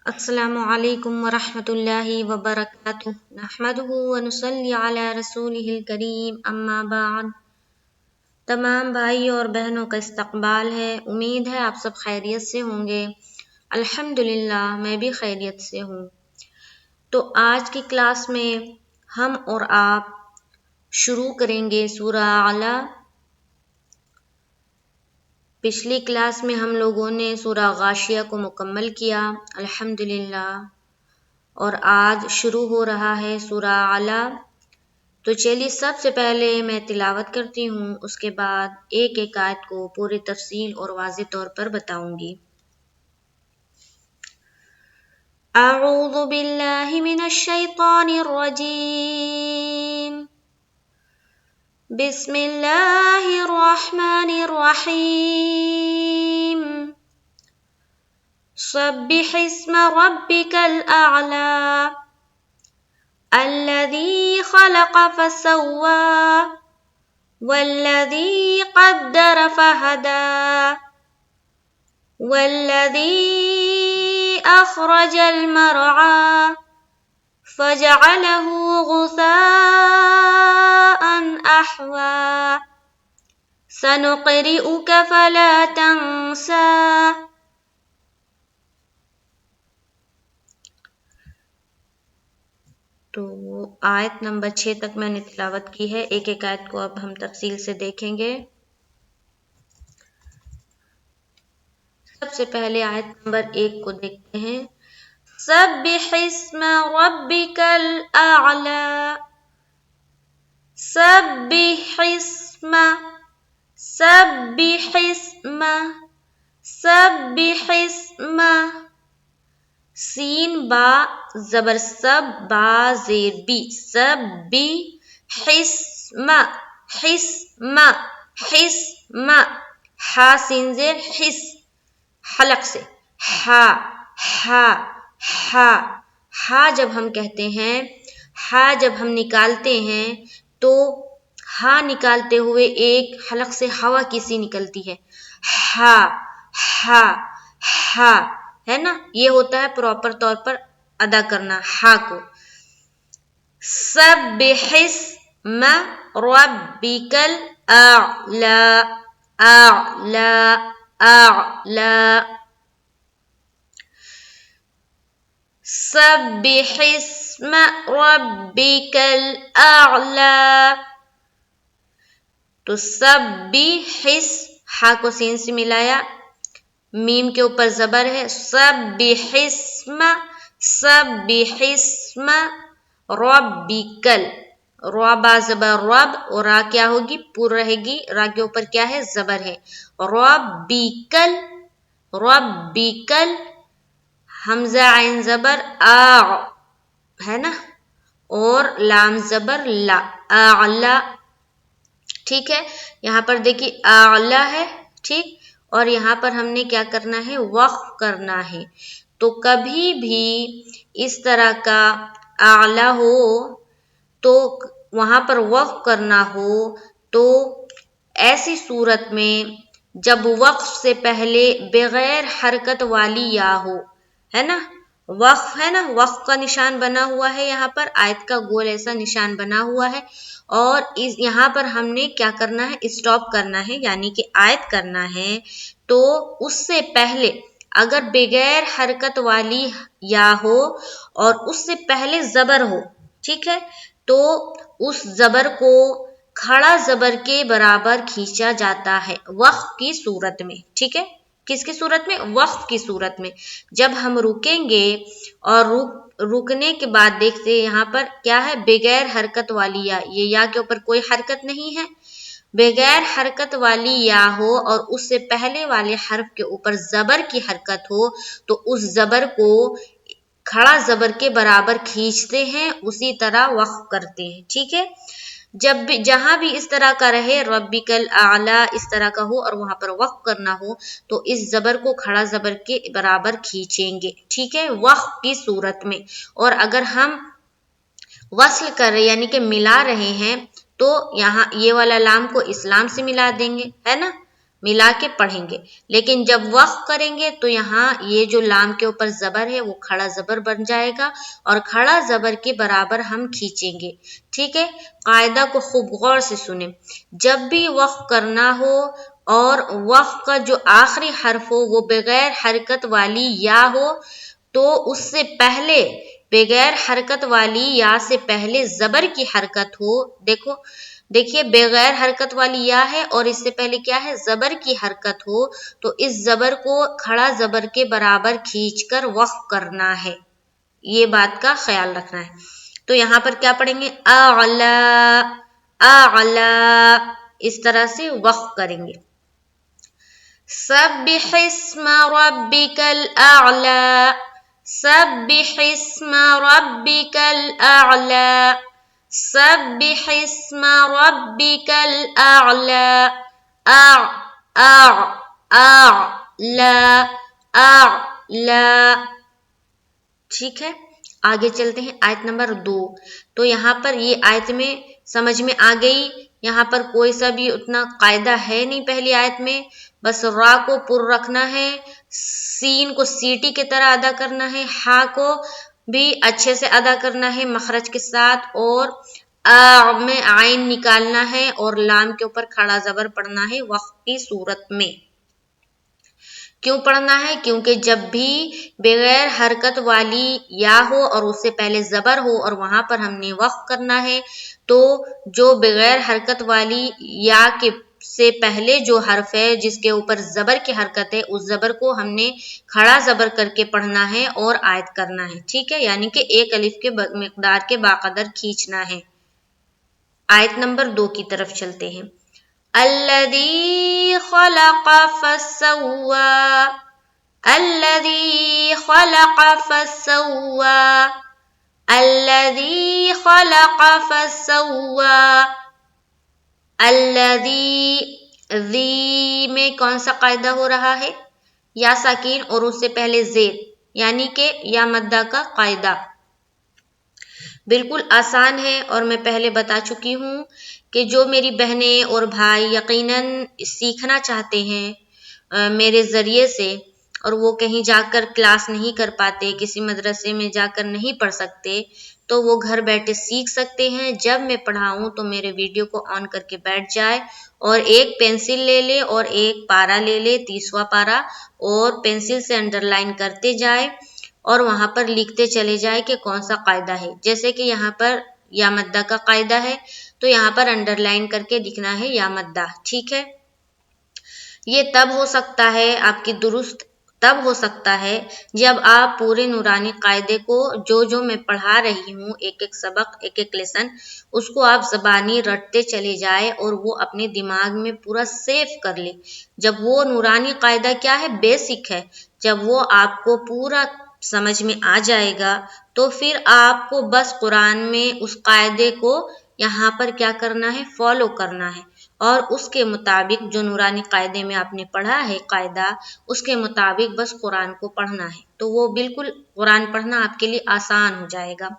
السلام علیکم ورحمۃ اللہ وبرکاتہ نحمدہ ونصلی علی رسولہ الکریم اما بعد۔ تمام بھائی اور بہنوں کا استقبال ہے۔ امید ہے آپ سب خیریت سے ہوں گے۔ الحمدللہ میں بھی خیریت سے ہوں۔ تو آج کی کلاس میں ہم اور آپ شروع کریں گے سورہ اعلی۔ پچھلی کلاس میں ہم لوگوں نے سورہ غاشیہ کو مکمل کیا الحمدللہ، اور آج شروع ہو رہا ہے سورہ اعلی۔ تو چلیے سب سے پہلے میں تلاوت کرتی ہوں، اس کے بعد ایک ایک آیت کو پوری تفصیل اور واضح طور پر بتاؤں گی۔ اعوذ باللہ من الشیطان الرجیم، بسم اللہ الرحمن الرحیم، سبح اسم ربک الاعلی الذی خلق فسوى والذی قدر فہدى والذی اخرج المرعى فجعله غثاء احوى سنقرئك فلا تنسى۔ تو آیت نمبر 6 تک میں نے تلاوت کی ہے، ایک ایک آیت کو اب ہم تفصیل سے دیکھیں گے۔ سب سے پہلے آیت نمبر 1 کو دیکھتے ہیں۔ سبح اسم ربک الاعلی، سبح اسم، سبح اسم، سبح اسم، سین با زبر سب، با زیر بی، سبی حسم، حسم، حسم، ہا سین زیر حس، حلق سے ہا، ہا، ہا، ہا جب ہم کہتے ہیں، ہا جب ہم نکالتے ہیں تو ہا نکالتے ہوئے ایک حلق سے ہوا کسی نکلتی ہے، ہا، ہا، ہا، ہے نا، یہ ہوتا ہے پراپر طور پر ادا کرنا ہا کو۔ سبح اسم ربک الاعلی، اعلی، اعلی، سبح اسم ربک الاعلی۔ تو سبح، ہا کو سین سے ملایا، میم کے اوپر زبر ہے، سبح اسم، سبح اسم ربکل، را با زبر رب، اور را کیا ہوگی، پر رہے گی، را کے اوپر کیا ہے، زبر ہے، ربکل، ربکل، حمزہ عین زبر آ ہے نا، اور لام زبر لا، اعلی، ٹھیک ہے۔ یہاں پر دیکھیے اعلی ہے، ٹھیک، اور یہاں پر ہم نے کیا کرنا ہے، وقف کرنا ہے۔ تو کبھی بھی اس طرح کا اعلی ہو تو وہاں پر وقف کرنا ہو تو ایسی صورت میں جب وقف سے پہلے بغیر حرکت والی یا ہو، ہے نا، وقف ہے نا، وقف کا نشان بنا ہوا ہے، یہاں پر آیت کا گول ایسا نشان بنا ہوا ہے، اور یہاں پر ہم نے کیا کرنا ہے، اسٹاپ کرنا ہے، یعنی کہ آیت کرنا ہے۔ تو اس سے پہلے اگر بغیر حرکت والی یا ہو اور اس سے پہلے زبر ہو، ٹھیک ہے، تو اس زبر کو کھڑا زبر کے برابر کھینچا جاتا ہے وقف کی صورت میں، ٹھیک ہے، کس کی صورت میں، وقف کی صورت میں۔ جب ہم رکیں گے اور رکنے کے بعد دیکھتے ہیں یہاں پر کیا ہے، بغیر حرکت والی یا، یہ یا کے اوپر کوئی حرکت نہیں ہے، بغیر حرکت والی یا ہو اور اس سے پہلے والے حرف کے اوپر زبر کی حرکت ہو تو اس زبر کو کھڑا زبر کے برابر کھینچتے ہیں، اسی طرح وقف کرتے ہیں، ٹھیک ہے۔ جب بھی جہاں بھی اس طرح کا رہے، ربک الاعلی اس طرح کا ہو اور وہاں پر وقف کرنا ہو تو اس زبر کو کھڑا زبر کے برابر کھینچیں گے، ٹھیک ہے، وقف کی صورت میں۔ اور اگر ہم وصل کر رہے یعنی کہ ملا رہے ہیں تو یہاں یہ والا لام کو اس لام سے ملا دیں گے، ہے نا، ملا کے پڑھیں گے، لیکن جب وقف کریں گے تو یہاں یہ جو لام کے اوپر زبر ہے وہ کھڑا زبر بن جائے گا اور کھڑا زبر کے برابر ہم کھینچیں گے، ٹھیک ہے۔ قاعدہ کو خوب غور سے سنیں، جب بھی وقف کرنا ہو اور وقف کا جو آخری حرف ہو وہ بغیر حرکت والی یا ہو تو اس سے پہلے بغیر حرکت والی یا سے پہلے زبر کی حرکت ہو، دیکھیے بغیر حرکت والی یا ہے اور اس سے پہلے کیا ہے، زبر کی حرکت ہو، تو اس زبر کو کھڑا زبر کے برابر کھینچ کر وقف کرنا ہے، یہ بات کا خیال رکھنا ہے۔ تو یہاں پر کیا پڑھیں گے، اعلی اعلی، اس طرح سے وقف کریں گے۔ سبح اسم ربک الاعلی، سبح اسم ربک الاعلی، سبح اسم ربک الاعلی، اعلی، ٹھیک ہے۔ آگے چلتے ہیں آیت نمبر 2۔ تو یہاں پر یہ آیت میں سمجھ میں آ گئی، یہاں پر کوئی سا بھی اتنا قاعدہ ہے نہیں پہلی آیت میں، بس را کو پر رکھنا ہے، سین کو سیٹی کی طرح ادا کرنا ہے، ہا کو بھی اچھے سے ادا کرنا ہے مخرج کے ساتھ، اور میں عین نکالنا ہے اور لام کے اوپر کھڑا زبر پڑھنا ہے وقف کی صورت میں۔ کیوں پڑھنا ہے؟ کیونکہ جب بھی بغیر حرکت والی یا ہو اور اس سے پہلے زبر ہو اور وہاں پر ہم نے وقف کرنا ہے تو جو بغیر حرکت والی یا کے سے پہلے جو حرف ہے جس کے اوپر زبر کی حرکت ہے اس زبر کو ہم نے کھڑا زبر کر کے پڑھنا ہے اور عائد کرنا ہے، ٹھیک ہے، یعنی کہ ایک الف کے مقدار کے باقدر کھینچنا ہے۔ آیت نمبر 2 کی طرف چلتے ہیں۔ الذی خلق فسوى، الذی خلق فسوى، الذی خلق فسوى، الذی، ذی میں کون سا قاعدہ ہو رہا ہے؟ یا ساکین اور اس سے پہلے زیر، یعنی کہ یا مدہ کا قاعدہ۔ بالکل آسان ہے اور میں پہلے بتا چکی ہوں کہ جو میری بہنیں اور بھائی یقیناً سیکھنا چاہتے ہیں میرے ذریعے سے اور وہ کہیں جا کر کلاس نہیں کر پاتے، کسی مدرسے میں جا کر نہیں پڑھ سکتے، تو وہ گھر بیٹھے سیکھ سکتے ہیں۔ جب میں پڑھاؤں تو میرے ویڈیو کو آن کر کے بیٹھ جائے اور ایک پینسل لے لے اور ایک پارا لے لے، 30واں پارا، اور پینسل سے انڈر لائن کرتے جائے اور وہاں پر لکھتے چلے جائے کہ کون سا قاعدہ ہے۔ جیسے کہ یہاں پر یا مدہ کا قاعدہ ہے تو یہاں پر انڈر لائن کر کے لکھنا ہے یا مدہ، ٹھیک ہے۔ یہ تب ہو سکتا ہے، آپ کی درست تب ہو سکتا ہے جب آپ پورے نورانی قاعدے کو جو میں پڑھا رہی ہوں، ایک ایک سبق، ایک ایک لیسن، اس کو آپ زبانی رٹتے چلے جائے اور وہ اپنے دماغ میں پورا سیو کر لے۔ جب وہ نورانی قاعدہ کیا ہے، بیسک ہے، جب وہ آپ کو پورا سمجھ میں آ جائے گا تو پھر آپ کو بس قرآن میں اس قاعدے کو یہاں پر کیا کرنا ہے، فالو کرنا ہے، اور اس کے مطابق جو نورانی قاعدے میں آپ نے پڑھا ہے قاعدہ، اس کے مطابق بس قرآن کو پڑھنا ہے، تو وہ بالکل قرآن پڑھنا آپ کے لیے آسان ہو جائے گا۔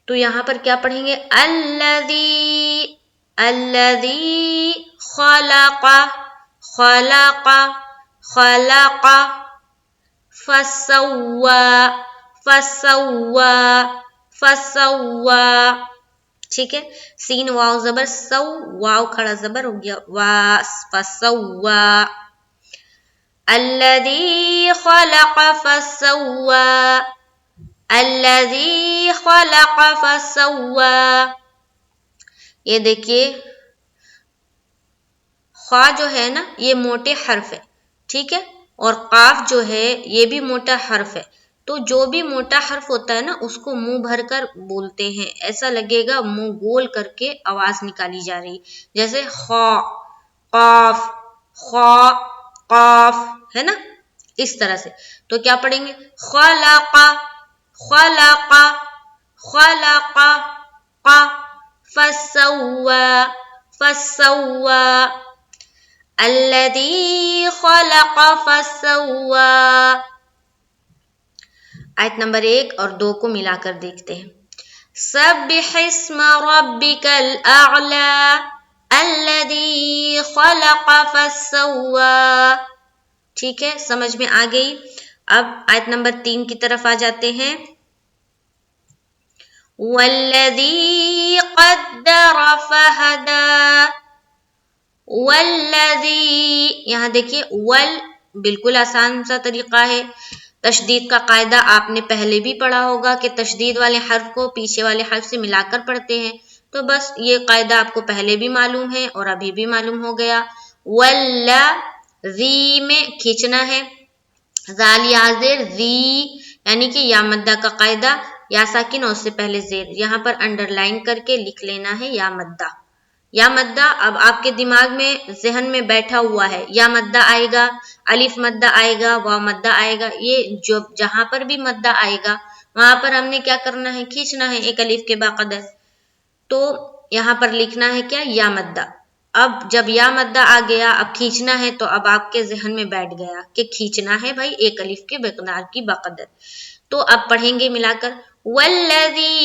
تو یہاں پر کیا پڑھیں گے، الذی، الذی خلق، خلق، خلق، فسوى، فسوى، فسوى، ٹھیک ہے۔ سین واو زبر سو، واو کھڑا زبر ہو گیا وا، فسوى، الذی خلق فسوى، الذی خلق فسوى۔ یہ دیکھیے خوا جو ہے نا یہ موٹے حرف ہے، ٹھیک ہے، اور قاف جو ہے یہ بھی موٹا حرف ہے، تو جو بھی موٹا حرف ہوتا ہے نا اس کو منہ بھر کر بولتے ہیں، ایسا لگے گا منہ گول کر کے آواز نکالی جا رہی، جیسے خا، قاف، خا، قاف، ہے نا، اس طرح سے۔ تو کیا پڑھیں گے، خلق، خلق، خلق، قا، فسوى، فسوى، الذی خلق فسوى۔ آیت نمبر 1 اور 2 کو ملا کر دیکھتے ہیں۔ سبح اسم ربک الاعلی، الذی خلق فسوا. ٹھیک ہے، سمجھ میں آ گئی. اب آیت نمبر 3 کی طرف آ جاتے ہیں. والذی قدر فہدی. والذی، یہاں دیکھیے ول بالکل آسان سا طریقہ ہے. تشدید کا قاعدہ آپ نے پہلے بھی پڑھا ہوگا کہ تشدید والے حرف کو پیچھے والے حرف سے ملا کر پڑھتے ہیں. تو بس یہ قاعدہ آپ کو پہلے بھی معلوم ہے اور ابھی بھی معلوم ہو گیا. والذی میں کھینچنا ہے، ذال یا زیر ذی، یعنی کہ یا مدہ کا قاعدہ، یا ساکن اور اس سے پہلے زیر، یہاں پر انڈر لائن کر کے لکھ لینا ہے یا مدہ. یا مدہ اب آپ کے دماغ میں ذہن میں بیٹھا ہوا ہے، یا مدہ آئے گا، الف مدہ آئے گا، واو مدہ آئے گا. یہ جو جہاں پر بھی مدہ آئے گا وہاں پر ہم نے کیا کرنا ہے، کھینچنا ہے ایک الف کے باقدر. تو یہاں پر لکھنا ہے کیا، یا مدہ. اب جب یا مدہ آ گیا، اب کھینچنا ہے، تو اب آپ کے ذہن میں بیٹھ گیا کہ کھینچنا ہے بھائی ایک الف کے مقدار کی باقدر. تو اب پڑھیں گے ملا کر والذی.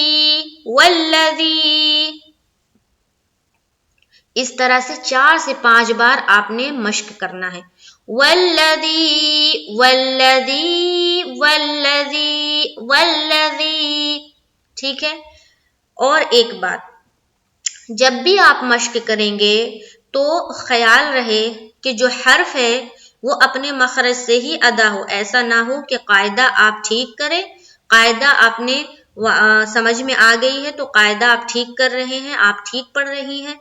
والذی اس طرح سے 4 سے 5 بار آپ نے مشق کرنا ہے. والذی والذی والذی والذی. ٹھیک ہے. اور ایک بات، جب بھی آپ مشق کریں گے تو خیال رہے کہ جو حرف ہے وہ اپنے مخرج سے ہی ادا ہو. ایسا نہ ہو کہ قاعدہ آپ ٹھیک کریں، قاعدہ آپ نے سمجھ میں آ گئی ہے تو قاعدہ آپ ٹھیک کر رہے ہیں، آپ ٹھیک پڑھ رہی ہیں،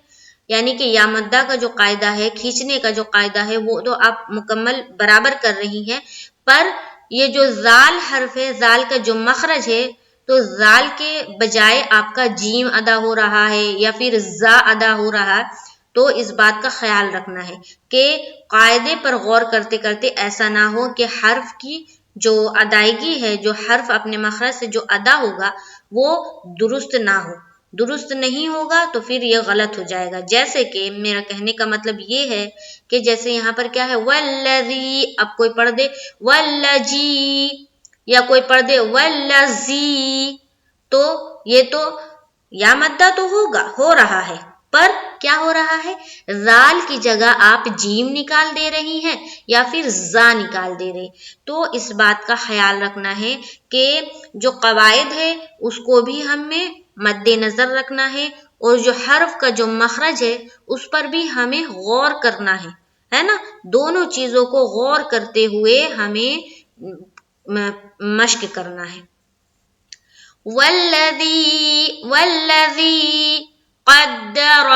یعنی کہ یا مدہ کا جو قاعدہ ہے، کھینچنے کا جو قاعدہ ہے، وہ تو آپ مکمل برابر کر رہی ہیں. پر یہ جو زال حرف ہے، زال کا جو مخرج ہے، تو زال کے بجائے آپ کا جیم ادا ہو رہا ہے یا پھر زا ادا ہو رہا ہے. تو اس بات کا خیال رکھنا ہے کہ قاعدے پر غور کرتے کرتے ایسا نہ ہو کہ حرف کی جو ادائیگی ہے، جو حرف اپنے مخرج سے جو ادا ہوگا وہ درست نہ ہو. درست نہیں ہوگا تو پھر یہ غلط ہو جائے گا. جیسے کہ میرا کہنے کا مطلب یہ ہے کہ جیسے یہاں پر کیا ہے والذی، اب کوئی پڑھ دے واللجی، یا کوئی پڑھ دے واللزی، تو یہ تو یا مدہ تو ہو رہا ہے، پر کیا ہو رہا ہے، زال کی جگہ آپ جیم نکال دے رہی ہیں یا پھر زا نکال دے رہے. تو اس بات کا خیال رکھنا ہے کہ جو قواعد ہے اس کو بھی ہمیں مد نظر رکھنا ہے، اور جو حرف کا جو مخرج ہے اس پر بھی ہمیں غور کرنا ہے نا. دونوں چیزوں کو غور کرتے ہوئے ہمیں مشق کرنا ہے. والذی والذی قدر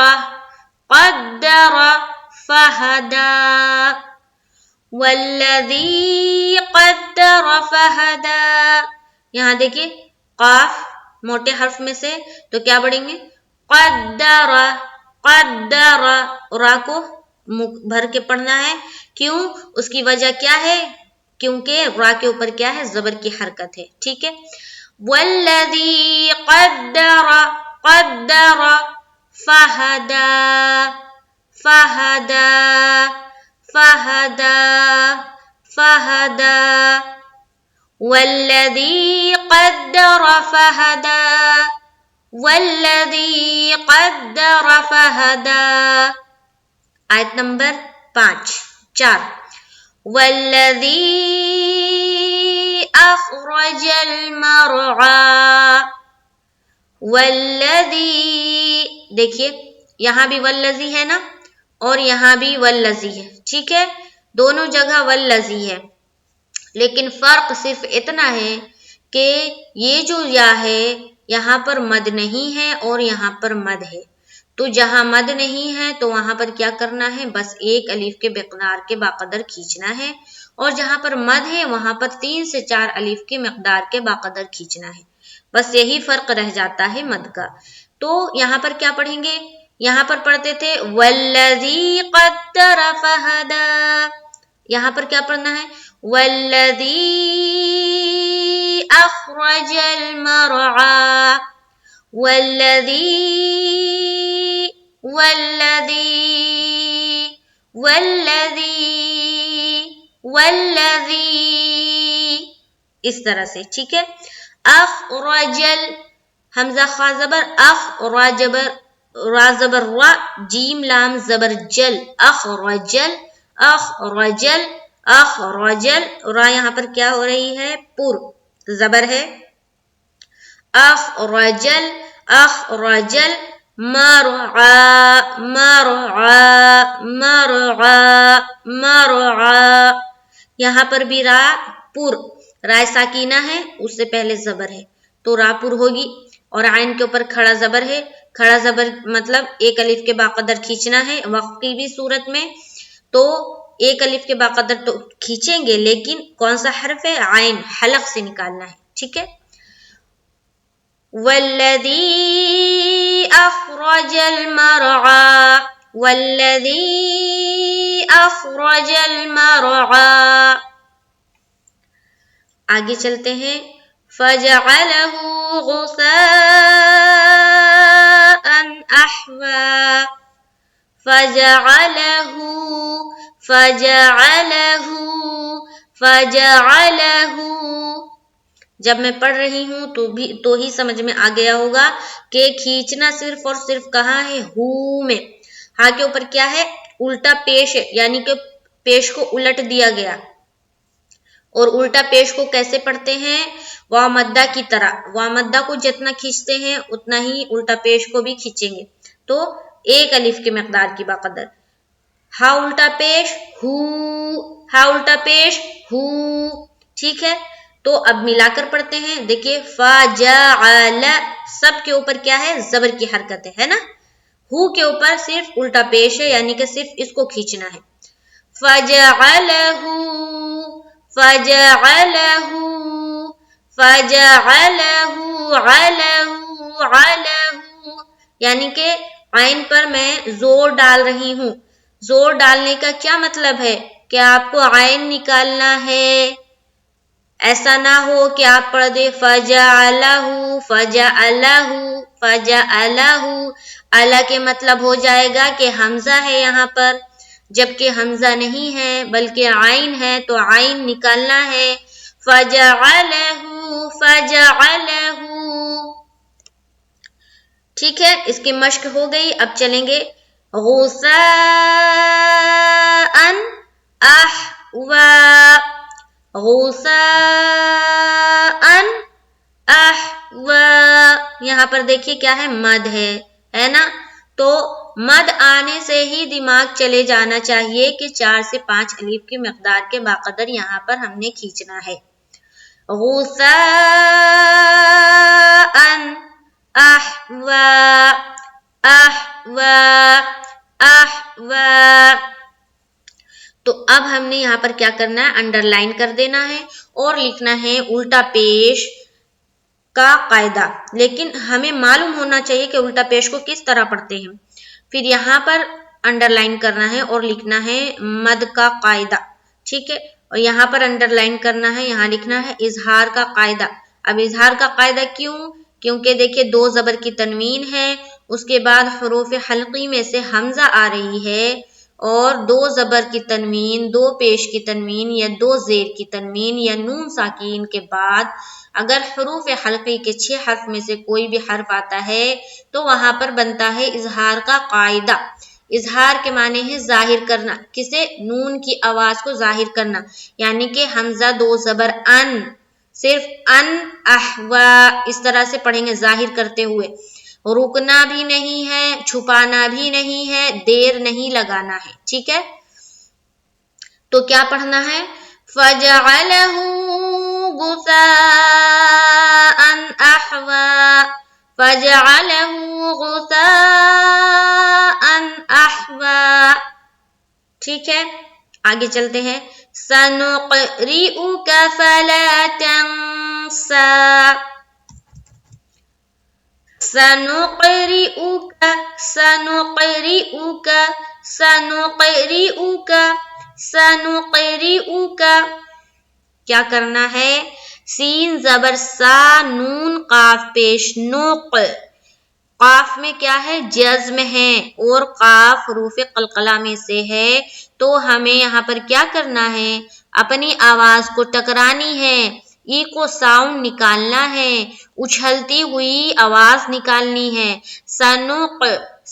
قدر فہدی. والذی قدر فہدی. یہاں دیکھیے قاف موٹے حرف میں سے تو کیا پڑھیں گے، قدر. قدر را کو بھر کے پڑھنا ہے. کیوں؟ اس کی وجہ کیا ہے، کیونکہ را کے اوپر کیا ہے، زبر کی حرکت ہے. ٹھیک ہے. والذی قدر قدر فہدی فہدی فہدی فہدی. والذی قدر فہدی والذی قدر فہدی. آیت نمبر 4. والذی اخرج المرعى. والذی، دیکھیے یہاں بھی والذی ہے نا، اور یہاں بھی والذی ہے. ٹھیک ہے، دونوں جگہ والذی ہے، لیکن فرق صرف اتنا ہے کہ یہ جو یا ہے یہاں پر مد نہیں ہے اور یہاں پر مد ہے. تو جہاں مد نہیں ہے تو وہاں پر کیا کرنا ہے، بس ایک الف کے مقدار کے باقدر کھینچنا ہے، اور جہاں پر مد ہے وہاں پر 3 سے 4 الف کے مقدار کے باقدر کھینچنا ہے. بس یہی فرق رہ جاتا ہے مد کا. تو یہاں پر کیا پڑھیں گے، یہاں پر پڑھتے تھے والذی قدر فہدی، یہاں پر کیا پڑھنا ہے، والذی اخرج المرعى. والذی والذی والذی والذی، اس طرح سے. ٹھیک ہے. اخرج حمزہ خا زبر اخ، را جبر را زبر را، جیم لام زبر جل، اخرجل اخرجل اخرجل، را یہاں پر کیا ہو رہی ہے؟ پر زبر ہے، اخرجل اخرجل، مرعا مرعا مرعا مرعا، یہاں پر بھی را پر، رائے ساکینہ ہے، اس سے پہلے زبر ہے تو را پر ہوگی، اور عین کے اوپر کھڑا زبر ہے، کھڑا زبر مطلب ایک الف کے باقدر کھینچنا ہے وقف کی بھی صورت میں، تو ایک الف کے باقدر تو کھینچیں گے، لیکن کون سا حرف ہے؟ عین، حلق سے نکالنا ہے، ٹھیک ہے۔ والذی اخرج المرعى والذی اخرج المرعى، آگے چلتے ہیں، فجعله غثاء احوا، فجعله فجعله فجعله، جب میں پڑھ رہی ہوں تو ہی سمجھ میں آ گیا ہوگا کہ کھینچنا صرف اور صرف کہاں ہے؟ ہو میں، ہاں کے اوپر کیا ہے؟ الٹا پیش ہے، یعنی کہ پیش کو الٹ دیا گیا، اور الٹا پیش کو کیسے پڑھتے ہیں؟ واو مدہ کی طرح، واو مدہ کو جتنا کھینچتے ہیں اتنا ہی الٹا پیش کو بھی کھینچیں گے، تو ایک الف کے مقدار کی باقدر، ہا الٹا پیش ہو، ہا الٹا پیش ہو، ٹھیک ہے۔ تو اب ملا کر پڑھتے ہیں، دیکھیے فجعل، سب کے اوپر کیا ہے؟ زبر کی حرکت ہے نا، ہو کے اوپر صرف الٹا پیش ہے، یعنی کہ صرف اس کو کھینچنا ہے، فجعلہ فجعلہ فجعلہ علہ، یعنی کہ عین پر میں زور ڈال رہی ہوں، زور ڈالنے کا کیا مطلب ہے؟ کہ آپ کو عین نکالنا ہے، ایسا نہ ہو کہ آپ پڑھ دے فجعلہ فجعلہ فجعلہ، اعلی کے مطلب ہو جائے گا کہ حمزہ ہے یہاں پر، جبکہ حمزہ نہیں ہے بلکہ عین ہے، تو عین نکالنا ہے، فجعلہ فجعلہ، ٹھیک ہے۔ اس کی مشق ہو گئی، اب چلیں گے غثاء احوا، غثاء احوا، یہاں پر دیکھیے کیا ہے؟ مد ہے نا، تو مد آنے سے ہی دماغ چلے جانا چاہیے کہ 4 سے 5 الف کی مقدار کے باقدر یہاں پر ہم نے کھینچنا ہے، غثاء احوا احوا احوا، تو اب ہم نے یہاں پر کیا کرنا ہے؟ انڈر لائن کر دینا ہے اور لکھنا ہے الٹا پیش کا قاعدہ، لیکن ہمیں معلوم ہونا چاہیے کہ الٹا پیش کو کس طرح پڑھتے ہیں، پھر یہاں پر انڈر لائن کرنا ہے اور لکھنا ہے مد کا قاعدہ، ٹھیک ہے، اور یہاں پر انڈر لائن کرنا ہے، یہاں لکھنا ہے اظہار کا قاعدہ۔ اب اظہار کا قاعدہ کیوں؟ کیونکہ دیکھیے 2 زبر کی تنوین ہے، اس کے بعد حروف حلقی میں سے حمزہ آ رہی ہے، اور 2 زبر کی تنوین، 2 پیش کی تنوین یا 2 زیر کی تنوین یا نون ساکین کے بعد اگر حروف حلقی کے 6 حرف میں سے کوئی بھی حرف آتا ہے تو وہاں پر بنتا ہے اظہار کا قاعدہ۔ اظہار کے معنی ہے ظاہر کرنا، کسے؟ نون کی آواز کو ظاہر کرنا، یعنی کہ حمزہ 2 زبر ان، صرف ان احوا، اس طرح سے پڑھیں گے ظاہر کرتے ہوئے، رکنا بھی نہیں ہے، چھپانا بھی نہیں ہے، دیر نہیں لگانا ہے، ٹھیک ہے۔ تو کیا پڑھنا ہے؟ فَجَعَلَهُ غُثَاءً أَحْوَىٰ، فَجَعَلَهُ غُثَاءً أَحْوَىٰ، ٹھیک ہے۔ آگے چلتے ہیں، سَنُقْرِئُكَ فَلَا تَنسَىٰ، سَنُقْرِئُكَ سَنُقْرِئُكَ سَنُقْرِئُكَ سَنُقْرِئُكَ، کیا کرنا ہے؟ سین زبر سا، نون قاف پیش نوق، قاف میں کیا ہے؟ جزم ہے، اور قاف حروف قلقلہ میں سے ہے، تو ہمیں یہاں پر کیا کرنا ہے؟ اپنی آواز کو ٹکرانی ہے، ای کو ساؤنڈ نکالنا ہے، اچھلتی ہوئی آواز نکالنی ہے، سنوق،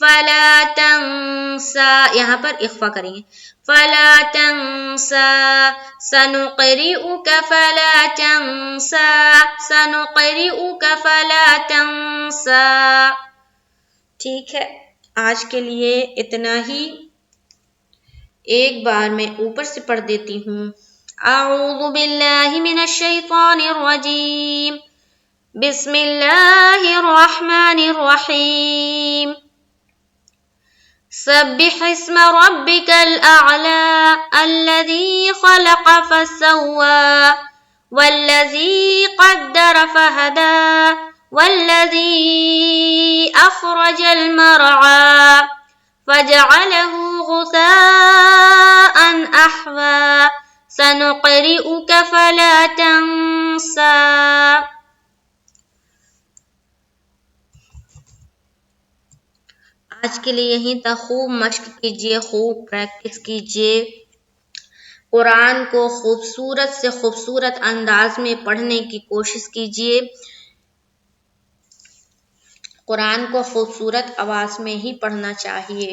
فلا تنسا، یہاں پر اخفا کریں گے، فلا تنسا سنقرئک فلا تنسا، سنقرئک فلا تنسا۔ ٹھیک ہے، آج کے لیے اتنا ہی، ایک بار میں اوپر سے پڑھ دیتی ہوں۔ اعوذ باللہ من الشیطان الرجیم، بسم اللہ الرحمن الرحیم، سبح اسم ربک الاعلی الذی خلق فسوی والذی قدر فہدی والذی اخرج المرعی فجعله غثاء احوی سنقرئک فلا تنسا۔ آج کے لیے یہیں تک، خوب مشق کیجیے، خوب پریکٹس کیجیے، قرآن کو خوبصورت سے خوبصورت انداز میں پڑھنے کی کوشش کیجیے۔ قرآن کو خوبصورت آواز میں ہی پڑھنا چاہیے،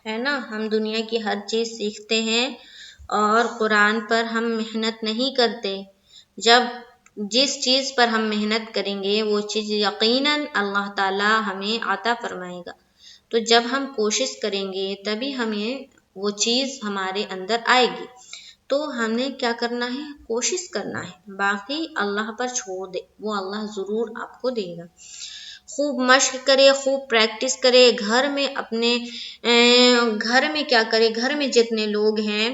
ہے نا۔ ہم دنیا کی ہر چیز سیکھتے ہیں اور قرآن پر ہم محنت نہیں کرتے۔ جب جس چیز پر ہم محنت کریں گے وہ چیز یقیناً اللہ تعالیٰ ہمیں عطا فرمائے گا۔ تو جب ہم کوشش کریں گے تبھی ہمیں وہ چیز ہمارے اندر آئے گی۔ تو ہم نے کیا کرنا ہے؟ کوشش کرنا ہے، باقی اللہ پر چھوڑ دے، وہ اللہ ضرور آپ کو دے گا۔ خوب مشق کرے، خوب پریکٹس کرے، گھر میں اپنے کیا کرے، گھر میں جتنے لوگ ہیں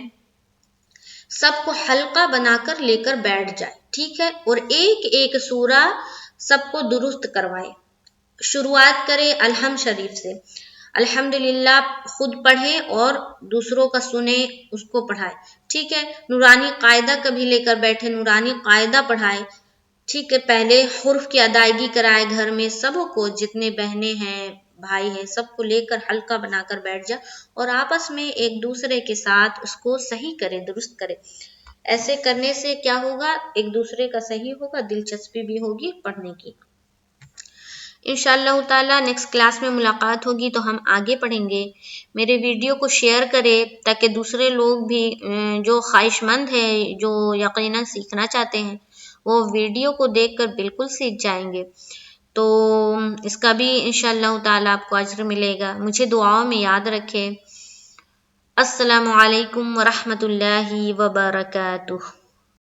سب کو حلقہ بنا کر لے کر بیٹھ جائے، ٹھیک ہے، اور ایک ایک سورہ سب کو درست کروائے۔ شروعات کرے الحمد شریف سے، الحمدللہ خود پڑھے اور دوسروں کا سنے، اس کو پڑھائے، ٹھیک ہے۔ نورانی قاعدہ کبھی لے کر بیٹھے، نورانی قاعدہ پڑھائے، ٹھیک ہے۔ پہلے حروف کی ادائیگی کرائے، گھر میں سب کو، جتنے بہنیں ہیں بھائی ہیں سب کو لے کر حلقہ بنا کر بیٹھ جائے اور آپس میں ایک دوسرے کے ساتھ اس کو صحیح کرے، درست کرے۔ ایسے کرنے سے کیا ہوگا؟ ایک دوسرے کا صحیح ہوگا، دلچسپی بھی ہوگی پڑھنے کی۔ انشاءاللہ تعالی نیکسٹ کلاس میں ملاقات ہوگی تو ہم آگے پڑھیں گے۔ میرے ویڈیو کو شیئر کرے تاکہ دوسرے لوگ بھی جو خواہش مند ہیں، جو یقیناً سیکھنا چاہتے ہیں، وہ ویڈیو کو دیکھ کر بالکل سیکھ جائیں گے۔ تو اس کا بھی انشاءاللہ تعالی آپ کو اجر ملے گا۔ مجھے دعاؤں میں یاد رکھے۔ السلام علیکم ورحمۃ اللہ وبرکاتہ۔